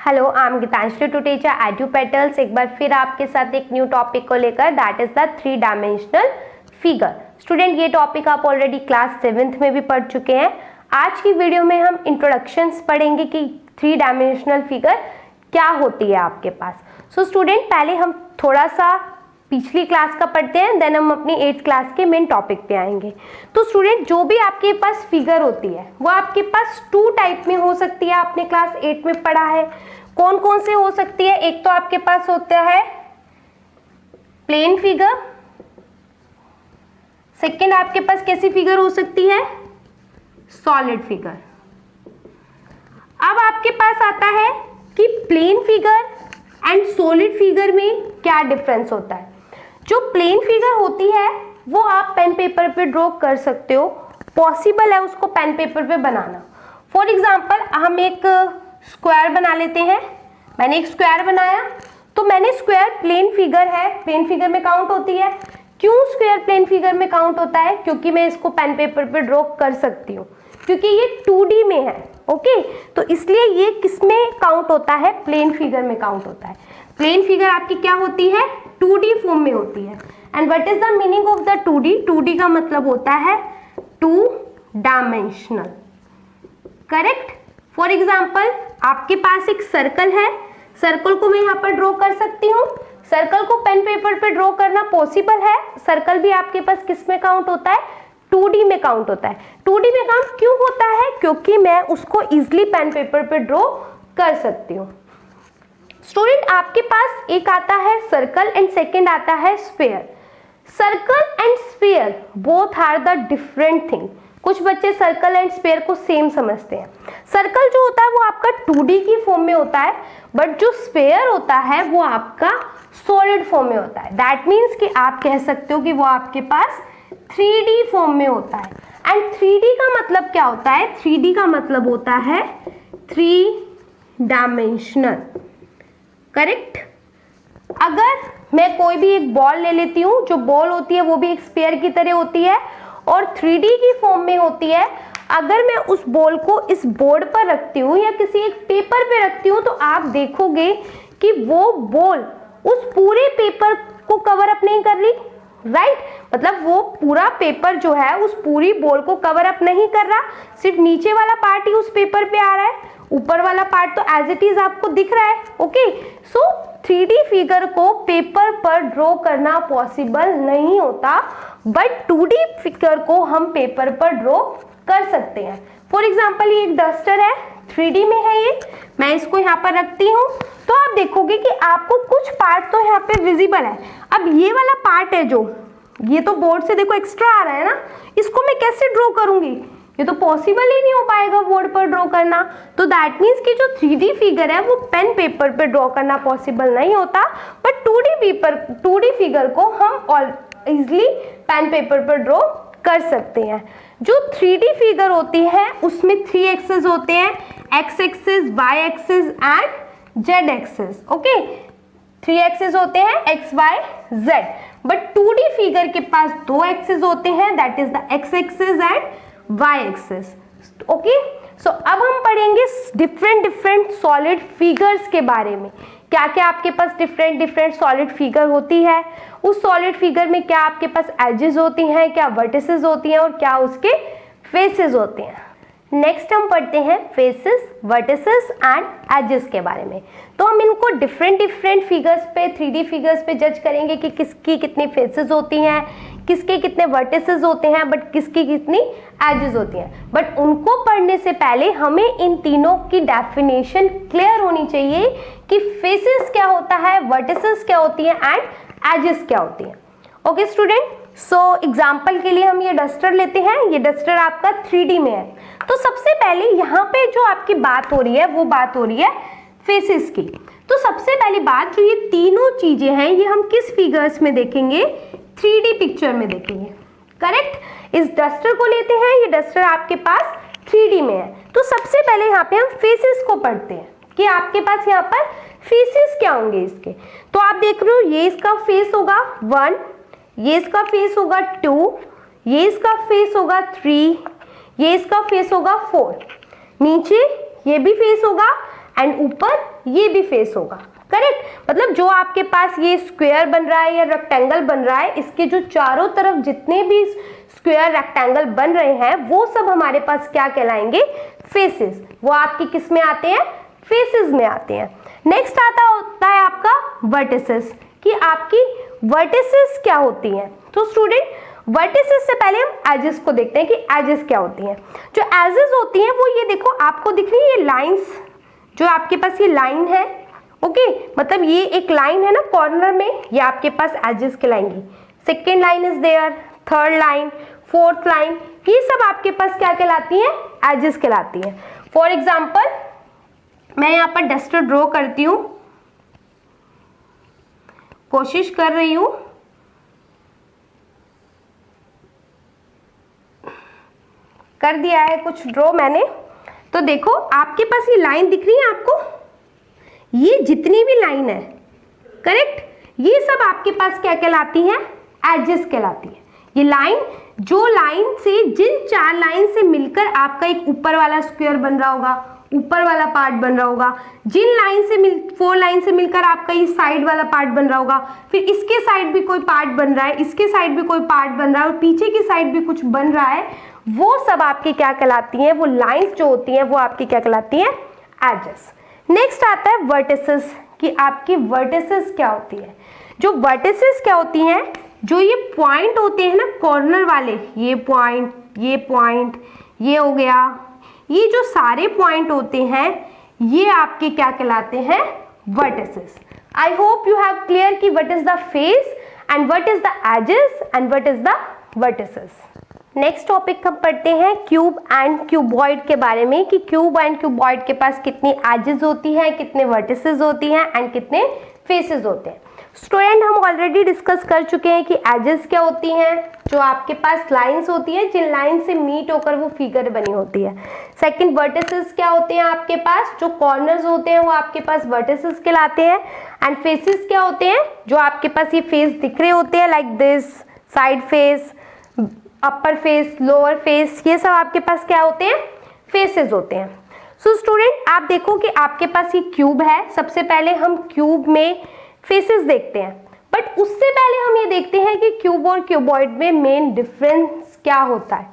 Hello, I am Geetanjali to teacher edu petals. एक बार फिर आपके साथ एक न्यू टॉपिक को लेकर, that is the 3 dimensional figure. Student, ये टॉपिक आप ऑलरेडी क्लास 7th में भी पढ़ चुके हैं। आज की वीडियो में हम इंट्रोडक्शंस पढ़ेंगे कि 3 डायमेंशनल फिगर क्या होती है आपके पास। सो स्टूडेंट, पहले हम थोड़ा सा पिछली क्लास का पढ़ते हैं, देन हम अपनी 8th क्लास के मेन टॉपिक पे आएंगे। तो स्टूडेंट, जो भी आपके पास फिगर होती है वो आपके पास 2 टाइप में हो सकती है। आपने क्लास 8 में पढ़ा है। कौन कौन से हो सकती है? एक तो आपके पास होता है प्लेन फिगर। सेकंड, आपके पास कैसी फिगर हो सकती है? Solid figure. अब आपके पास आता है कि plane figure and solid figure में क्या डिफरेंस होता है। जो प्लेन फिगर होती है वो आप पेन पेपर पे ड्रॉ कर सकते हो, पॉसिबल है उसको पेन पेपर पे बनाना। फॉर एग्जाम्पल, हम एक स्क्वायर बना लेते हैं। मैंने एक स्क्वायर बनाया, तो मैंने स्क्वायर प्लेन फिगर है, प्लेन फिगर में काउंट होती है। क्यों स्क्वायर प्लेन फिगर में काउंट होता है? क्योंकि मैं इसको पेन पेपर पे ड्रॉ कर सकती हूँ, क्योंकि ये 2D में है। ओके, तो इसलिए ये किस में काउंट होता है? प्लेन फिगर में काउंट होता है। प्लेन फिगर आपकी क्या होती है? 2D फॉर्म में होती है। And what is the meaning of the 2D? 2D का मतलब होता है 2 डायमेंशनल। करेक्ट। फॉर एग्जाम्पल, आपके पास एक सर्कल है, सर्कल को मैं यहाँ पर ड्रॉ कर सकती हूँ। सर्कल को पेन पेपर पे ड्रॉ करना पॉसिबल है। सर्कल भी आपके पास किस में काउंट होता है? 2D में काउंट होता है। 2D में काउंट क्यों होता है? क्योंकि मैं उसको इजिली पेन पेपर पे ड्रॉ कर सकती हूँ। स्टूडेंट, आपके पास एक आता है सर्कल एंड सेकेंड आता है sphere. Circle and sphere both are the different thing. कुछ बच्चे सर्कल एंड स्फीयर को सेम समझते हैं। सर्कल जो होता है वो आपका 2D की फॉर्म में होता है, बट जो स्फीयर होता है वो आपका सॉलिड फॉर्म में होता है। दैट मीन्स कि आप कह सकते हो कि वो आपके पास 3D फॉर्म में होता है। एंड 3D का मतलब क्या होता है? 3D का मतलब होता है 3 डायमेंशनल। करेक्ट। अगर मैं कोई भी एक बॉल ले लेती हूँ, जो बॉल होती है वो भी एक स्फीयर की तरह होती है और 3D की फॉर्म में होती है। अगर मैं उस बॉल को इस बोर्ड पर रखती हूँ या किसी एक पेपर पे रखती हूँ, तो आप देखोगे कि वो बॉल उस पूरे पेपर को कवर अप नहीं कर रही। राइट, मतलब वो पूरा पेपर जो है उस पूरी बॉल को कवर अप नहीं कर रहा, सिर्फ नीचे वाला पार्ट ही उस पेपर पे आ रहा है, ऊपर वाला पार्ट तो एज इट इज आपको दिख रहा है। ओके, सो 3D फिगर को पेपर पर ड्रॉ करना पॉसिबल नहीं होता, बट 2D फिगर को हम पेपर पर ड्रॉ कर सकते हैं। फॉर एग्जाम्पल, ये एक डस्टर है, 3D में है ये। मैं इसको यहाँ पर रखती हूँ, तो आप देखोगे कि आपको कुछ पार्ट तो यहाँ पे विजिबल है। अब ये वाला पार्ट है जो, ये तो बोर्ड से देखो एक्स्ट्रा आ रहा है ना, इसको मैं कैसे ड्रॉ करूंगी? ये तो पॉसिबल ही नहीं हो पाएगा बोर्ड पर ड्रॉ करना। तो दैट मीन्स कि जो 3D फिगर है वो पेन पेपर पे ड्रॉ करना पॉसिबल नहीं होता, बट 2D फिगर को हम इजिली पेन पेपर पर ड्रॉ कर सकते हैं। जो 3D फिगर होती है उसमें 3 एक्सेस होते हैं, X axis, Y axis and Z axis. Okay, 3 axes होते हैं, X Y Z. But 2D figure के पास 2 एक्सेस होते हैं, that is the X axis and Y axis. Okay, so अब हम पढ़ेंगे डिफरेंट सॉलिड फिगर्स के बारे में। क्या क्या आपके पास डिफरेंट सॉलिड फिगर होती है, उस सॉलिड फिगर में क्या आपके पास एजेस होती हैं, क्या वर्टिसेस होती हैं और क्या उसके फेसेस होते हैं। नेक्स्ट हम पढ़ते हैं फेसेस, वर्टिसेस एंड एजेस के बारे में। तो हम इनको डिफरेंट फिगर्स पे, 3D फिगर्स पे जज करेंगे कि किसकी कितनी फेसेस होती हैं, किसके कितने वर्टिसेस होते हैं, बट किसकी कितनी एजेस होती हैं। बट उनको पढ़ने से पहले हमें इन तीनों की डेफिनेशन क्लियर होनी चाहिए कि फेसेस क्या होता है, वर्टिसेस क्या होती हैं एंड एजेस क्या होती हैं। ओके स्टूडेंट, सो एग्जाम्पल के लिए हम ये डस्टर लेते हैं। ये डस्टर आपका 3D में है। तो सबसे पहले यहाँ पे जो आपकी बात हो रही है वो बात हो रही है फेसेस की। तो सबसे पहली बात, जो ये तीनों चीजें हैं ये हम किस फिगर्स में देखेंगे? 3D पिक्चर में देखेंगे। करेक्ट। इस डस्टर को लेते हैं, ये डस्टर आपके पास 3D में है। तो सबसे पहले यहाँ पे हम फेसेस को पढ़ते हैं कि आपके पास यहाँ पर फेसेस क्या होंगे इसके। तो आप देख रहे हो, ये इसका फेस होगा 1, ये इसका फेस होगा 2, ये इसका फेस होगा 3, ये इसका फेस होगा 4, नीचे ये भी फेस होगा एंड ऊपर ये भी फेस होगा, करेक्ट। मतलब जो आपके पास ये स्क्वायर बन रहा है या रेक्टेंगल बन रहा है, इसके जो चारों तरफ जितने भी स्क्वायर रेक्टेंगल बन रहे हैं वो सब हमारे पास क्या कहलाएंगे, फेसेस। वो आपकी किस में आते हैं, फेसेस में आते हैं। नेक्स्ट होता है आपका वर्टिसेस, कि आपकी वर्टिसेस क्या होती हैं। तो स्टूडेंट वर्टिसेस से पहले हम एजेस को देखते हैं कि एजेस क्या होती हैं। जो एजेस होती हैं वो ये देखो, आपको दिख रही है ये लाइंस, जो आपके पास ये लाइन है, ओके मतलब ये एक लाइन है ना कॉर्नर में, ये आपके पास एजेस कहलाएंगी। Second line is there, third line, fourth line, ये सब आपके पास क्या कहलाती हैं, एजेस कहलाती हैं। फॉर एग्जाम्पल मैं यहाँ पर डस्टर ड्रॉ करती हूँ, कोशिश कर रही हूँ, कर दिया है कुछ ड्रॉ मैंने। तो देखो आपके पास ये लाइन दिख रही है आपको, ये जितनी भी लाइन है, करेक्ट, ये सब आपके पास क्या कहलाती हैं, एजेस कहलाती है। ये लाइन, जो लाइन से, जिन चार लाइन से मिलकर आपका एक ऊपर वाला स्क्वायर बन रहा होगा, ऊपर वाला पार्ट बन रहा होगा, जिन लाइन से फोर लाइन से मिलकर आपका ये साइड वाला पार्ट बन रहा होगा, फिर इसके साइड भी कोई पार्ट बन रहा है, इसके साइड भी कोई पार्ट बन रहा है और पीछे की साइड भी कुछ बन रहा है, वो सब आपकी क्या कहलाती हैं, वो लाइंस जो होती हैं वो आपकी क्या कहलाती हैं, एजेस। नेक्स्ट आता है वर्टिसेस, कि आपकी वर्टिसेस क्या होती है। जो वर्टिसेस क्या होती हैं, जो ये पॉइंट होते हैं ना कॉर्नर वाले, ये पॉइंट, ये पॉइंट, ये हो गया, ये जो सारे पॉइंट होते हैं ये आपके क्या कहलाते हैं, vertices. I hope you have clear कि what is the face and what is the edges and what is the vertices. Next topic हम पढ़ते हैं क्यूब एंड क्यूबॉइड के बारे में, कि क्यूब एंड क्यूबॉइड के पास कितनी एजेस होती हैं, कितने वर्टिसेस होती हैं एंड कितने फेसेस होते हैं। स्टूडेंट हम ऑलरेडी डिस्कस कर चुके हैं कि एजेस क्या होती हैं, जो आपके पास लाइंस होती है जिन लाइन से मीट होकर वो फिगर बनी होती है। सेकंड वर्टिसेस क्या होते हैं आपके पास, जो कॉर्नर्स होते हैं वो आपके पास वर्टिसेस कहलाते हैं। एंड फेसेस क्या होते हैं, जो आपके पास ये फेस दिख रहे होते हैं like this, side face, upper face, lower face, ये सब आपके पास क्या होते हैं, फेसेस होते हैं। सो स्टूडेंट आप देखो कि आपके पास ये क्यूब है, सबसे पहले हम क्यूब में फेसेस देखते हैं, बट उससे पहले हम ये देखते हैं कि क्यूब और क्यूबॉइड में मेन डिफरेंस क्या होता है।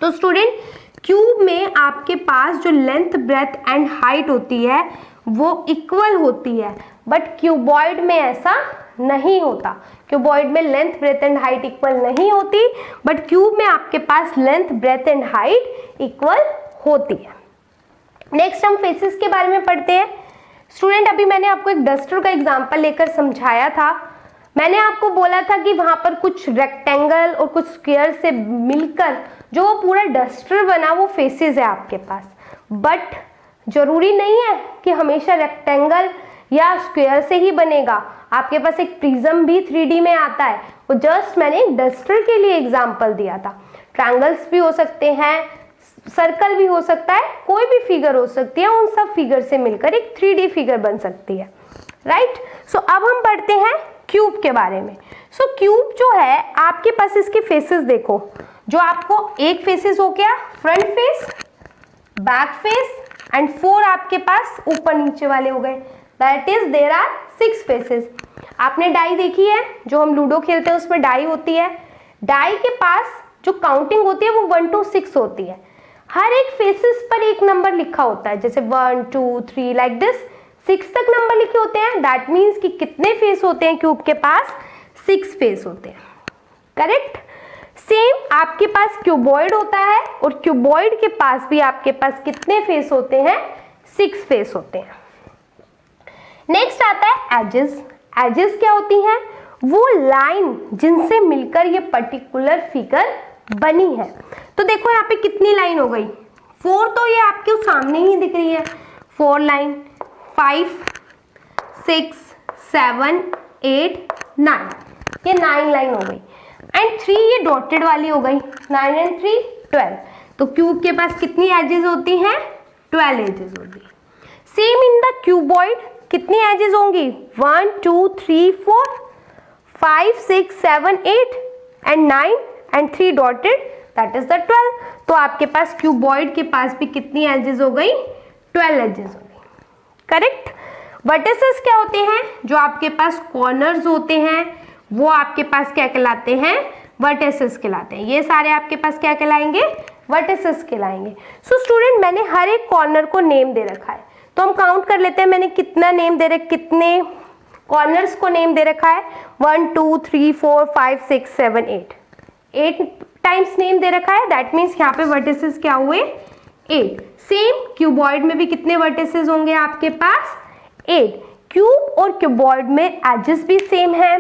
तो स्टूडेंट क्यूब में आपके पास जो लेंथ, ब्रेथ एंड हाइट होती है वो इक्वल होती है, बट क्यूबॉइड में ऐसा नहीं होता। क्यूबॉइड में length, breadth and height equal नहीं होती, बट क्यूब में आपके पास length, breadth and height equal होती है। नेक्स्ट हम फेसेस के बारे में पढ़ते हैं। स्टूडेंट अभी मैंने आपको एक डस्टर का एग्जांपल लेकर समझाया था। मैंने आपको बोला था कि वहां पर कुछ रेक्टेंगल और कुछ स्क्वायर से मिलकर जो वो पूरा डस्टर बना वो फेसेस है आपके पास, बट जरूरी नहीं है कि हमेशा रेक्टेंगल या स्क्वायर से ही बनेगा। आपके पास एक प्रिज्म भी 3D में आता है, वो जस्ट मैंने डस्टर के लिए एग्जाम्पल दिया था। ट्रायंगल्स भी हो सकते हैं, सर्कल भी हो सकता है, कोई भी फिगर हो सकती है, उन सब फिगर से मिलकर एक 3D फिगर बन सकती है, राइट। सो अब हम पढ़ते हैं क्यूब के बारे में। सो क्यूब जो है आपके पास इसके फेसेस देखो, जो आपको एक फेसेस हो गया front face, back face and 4 आपके पास ऊपर नीचे वाले हो गए, that is there are 6 faces. आपने डाई देखी है, जो हम लूडो खेलते हैं उसमें डाई होती है, डाई के पास जो काउंटिंग होती है वो 1 to 6 होती है। हर एक फेसेस पर एक नंबर लिखा होता है, जैसे 1 2 3 लाइक दिस, 6 तक नंबर लिखे होते हैं। दैट मीन्स कि कितने फेस होते हैं क्यूब के पास, 6 फेस होते हैं, करेक्ट। सेम आपके पास क्यूबॉइड होता है और क्यूबॉइड के पास भी आपके पास कितने फेस होते हैं, 6 फेस होते हैं। नेक्स्ट आता है एजेस। एजेस क्या होती हैं, वो लाइन जिनसे मिलकर ये पर्टिकुलर फिगर बनी है। तो देखो यहाँ पे कितनी लाइन हो गई, 4 तो ये आपके सामने ही दिख रही है, 4 लाइन, 5 6 7 8 9, ये 9 लाइन हो गई, एंड 3 ये डॉटेड वाली हो गई, 9 and 3 12। तो क्यूब के पास कितनी एजेस होती हैं, 12 एजेस होगी। सेम इन द क्यूबॉइड कितनी एजेस होंगी, 1 2 3 4 5 6 7 8 and 9 and 3 dotted, that is the 12। तो आपके पास क्यूबॉइड के पास भी कितनी एजेस हो गई, 12 एजेस हो गई। करेक्ट। वर्टिसेस क्या होते हैं? जो आपके पास कॉर्नर्स होते हैं वो आपके पास क्या कहलाते हैं? वर्टिसेस कहलाते हैं। ये सारे आपके पास क्या कहलाएंगे? वर्टिसेस कहलाएंगे। सो स्टूडेंट, मैंने हर एक कॉर्नर को नेम दे रखा है, तो हम काउंट कर लेते हैं मैंने कितना नेम दे रखा, कितने कॉर्नर्स को नेम दे रखा है। 1 2 3 4 5 6 7 8 टाइम्स नेम दे रखा है। दैट मीन्स यहाँ पे वर्टिसेस क्या हुए? 8। सेम क्यूबॉइड में भी कितने वर्टिसेस होंगे आपके पास? 8। क्यूब और क्यूबॉइड में एजेस भी सेम है,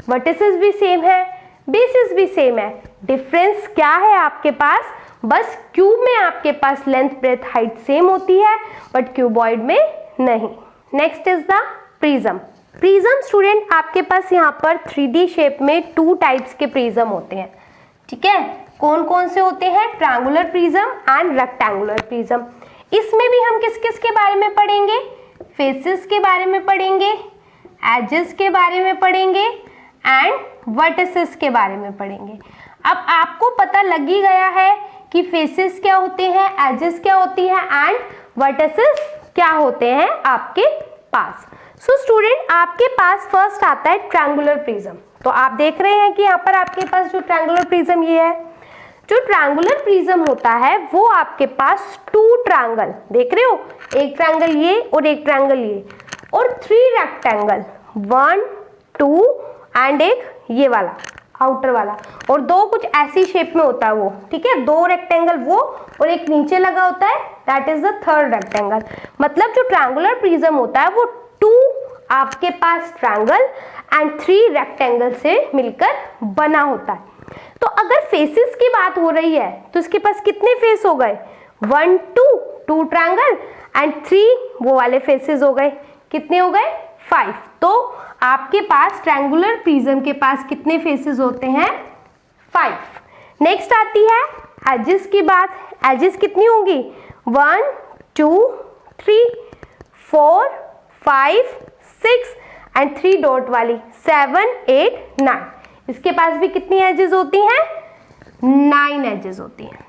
वर्टिसेस भी सेम है, बेसिस भी सेम है। डिफरेंस क्या है आपके पास? बस क्यूब में आपके पास लेंथ ब्रेथ हाइट सेम होती है, बट क्यूबॉइड में नहीं। Next is the prism. Prism student, आपके पास यहाँ पर 3D शेप में 2 टाइप्स के प्रिज्म होते हैं, ठीक है। कौन कौन से होते हैं? Triangular prism and rectangular prism. इसमें भी हम किस किस के बारे में पढ़ेंगे? फेसेस के बारे में पढ़ेंगे, एजेस के बारे में पढ़ेंगे एंड वर्टिसेस के बारे में पढ़ेंगे। अब आपको पता लग ही गया है कि फेसेस क्या होते हैं, एजेस क्या होती है एंड वर्टिसेस क्या होते हैं आपके पास। सो स्टूडेंट, आपके पास फर्स्ट आता है ट्रायंगुलर प्रिज्म। तो आप देख रहे हैं कि यहाँ पर आपके पास जो ट्रायंगुलर प्रिज्म ये है, जो ट्रायंगुलर प्रिज्म होता है वो आपके पास 2 ट्रायंगल देख रहे हो, एक ट्रायंगल ये और एक ट्रायंगल ये, और 3 रेक्टेंगल 1 2 एंड एक ये वाला आउटर वाला, और 2 कुछ ऐसी शेप में होता है वो, ठीक है। 2 रेक्टेंगल वो और एक नीचे लगा होता है, that is the 3rd rectangle. मतलब जो ट्रायंगुलर प्रिज्म होता है वो 2 आपके पास ट्रायंगल एंड 3 रेक्टेंगल से मिलकर बना होता है। तो अगर फेसेस की बात हो रही है तो इसके पास कितने फेस हो गए? 1 2 ट्रायंगल एंड 3 वो वाले फेसेस हो गए। कितने हो गए? 5। तो आपके पास ट्रायंगुलर प्रिज्म के पास कितने फेसेस होते हैं? 5। नेक्स्ट आती है एजेस की बात। एजेस कितनी होंगी? 1 2 3 4 5 6 एंड 3 डॉट वाली 7 8 9। इसके पास भी कितनी एजेस होती हैं? 9 एजेस होती हैं,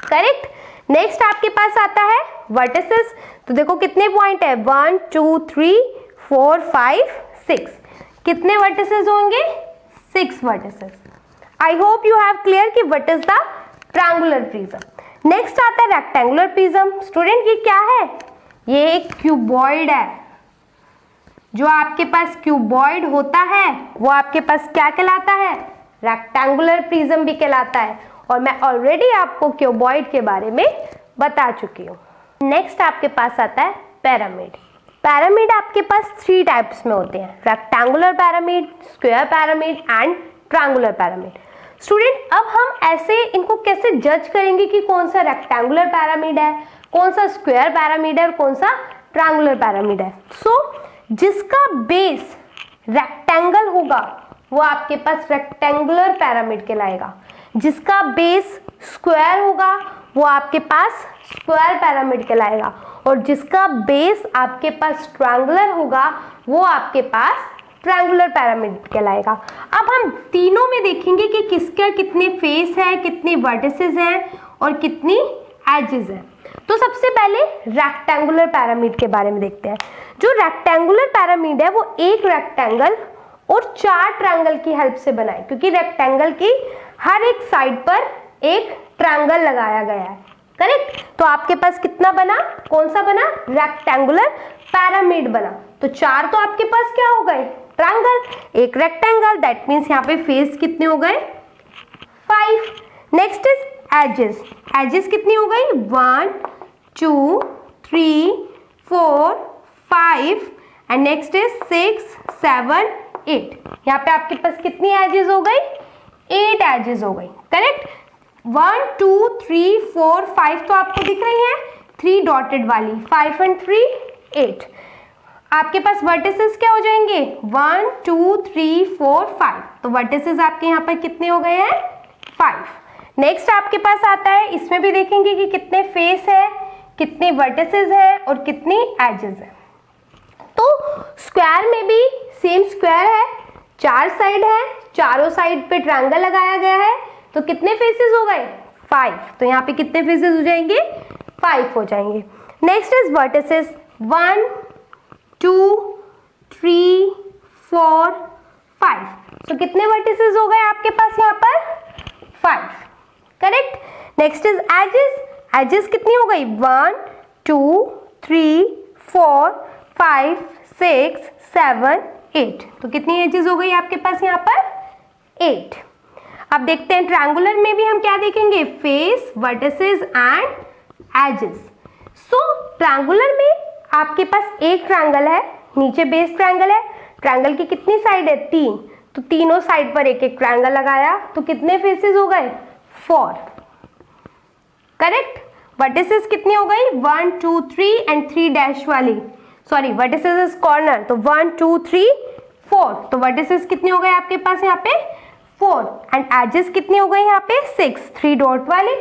करेक्ट। नेक्स्ट आपके पास आता है वर्टिसेस। तो देखो कितने पॉइंट है? 1 2 3 4 5 6। कितने वर्टिसेस होंगे? 6 vertices. I hope you have clear कि what is the triangular prism. Next आता है रेक्टेंगुलर प्रिज्म। स्टूडेंट, ये क्या है? ये एक क्यूबॉइड है। जो आपके पास क्यूबॉइड होता है वो आपके पास क्या कहलाता है? रेक्टेंगुलर प्रिज्म भी कहलाता है, और मैं ऑलरेडी आपको क्यूबॉइड के बारे में बता चुकी हूँ। नेक्स्ट आपके पास आता है पिरामिड। पिरामिड आपके पास 3 टाइप्स में होते हैं, rectangular pyramid, square pyramid and triangular pyramid. Student, अब हम ऐसे इनको कैसे जज करेंगे कि कौन सा रेक्टेंगुलर पिरामिड है, कौन सा स्क्वायर पिरामिड है और कौन सा ट्रायंगुलर पिरामिड है? जिसका बेस रेक्टेंगल होगा वो आपके पास रेक्टेंगुलर पिरामिड कहलाएगा। जिसका बेस स्क्वायर होगा वो आपके पास स्क्वायर पिरामिड कहलाएगा, और जिसका बेस आपके पास ट्रायंगुलर होगा वो आपके पास ट्रायंगुलर पिरामिड कहलाएगा। अब हम तीनों में देखेंगे कि किसका कितने फेस है, कितने वर्टिसेस हैं और कितनी एजेस हैं। तो सबसे पहले रेक्टेंगुलर पिरामिड के बारे में देखते हैं। जो रेक्टेंगुलर पिरामिड है वो एक रेक्टेंगल और 4 ट्रायंगल की हेल्प से बना है, क्योंकि रेक्टेंगल की हर एक साइड पर एक ट्रायंगल लगाया गया है, करेक्ट। तो आपके पास कितना बना? कौन सा बना? रेक्टेंगुलर पिरामिड बना। तो 4 तो आपके पास क्या हो गए? ट्रायंगल, एक रेक्टेंगल, दैट मीन्स यहाँ पे फेस कितने हो गए? 5। Next is edges. एजेस कितनी हो गई? 1 2 3 4 5 एंड नेक्स्ट इज 6 7 8। यहाँ पे आपके पास कितनी एजेस हो गई? 8 एजेस हो गई, करेक्ट। 1 2 3 4 5 तो आपको दिख रही है 3 डॉटेड वाली, 5 एंड 3 8। आपके पास वर्टिसेस क्या हो जाएंगे? 1 2 3 4 5। तो वर्टिसेस आपके यहाँ पर कितने हो गए हैं? 5। नेक्स्ट आपके पास आता है, इसमें भी देखेंगे कि कितने फेस है, कितने वर्टिसेस है और कितनी एजेस है। तो स्क्वायर में भी सेम स्क्वायर है, 4 साइड है, चारों साइड पे ट्रायंगल लगाया गया है, तो कितने फेसेस हो गए? 5। तो यहाँ पे कितने फेसेस हो जाएंगे? 5 हो जाएंगे। Next is vertices. 1 2 3 4 5। तो कितने वर्टिसेस हो गए आपके पास यहाँ पर? 5, correct. Next is edges. Edges कितनी हो गई? 1 2 3 4 5 6 7 8। तो कितनी एजेस हो गई आपके पास यहाँ पर? 8। अब देखते हैं ट्रायंगुलर में भी हम क्या देखेंगे? Face, vertices and edges. So triangular में आपके पास एक ट्रायंगल है, नीचे बेस ट्रायंगल है। ट्रायंगल की कितनी साइड है? 3। तो तीनों साइड पर एक एक ट्रायंगल लगाया, तो कितने फेसेस हो गए? 4, करेक्ट। वर्टिसेस कितनी हो गई? 1 2 3 एंड 3 डैश वाली, सॉरी वर्टिसेस इज कॉर्नर, तो 1 2 3 4। तो वर्टिसेस कितनी हो गए आपके पास यहाँ पे? 4। एंड एजेस कितनी हो गई यहाँ पे? 6, 3 डॉट वाली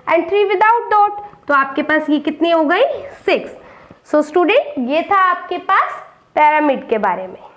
एंड 3 विदाउट डॉट। तो आपके पास ये कितनी हो गई? 6। सो स्टूडेंट, ये था आपके पास पिरामिड के बारे में।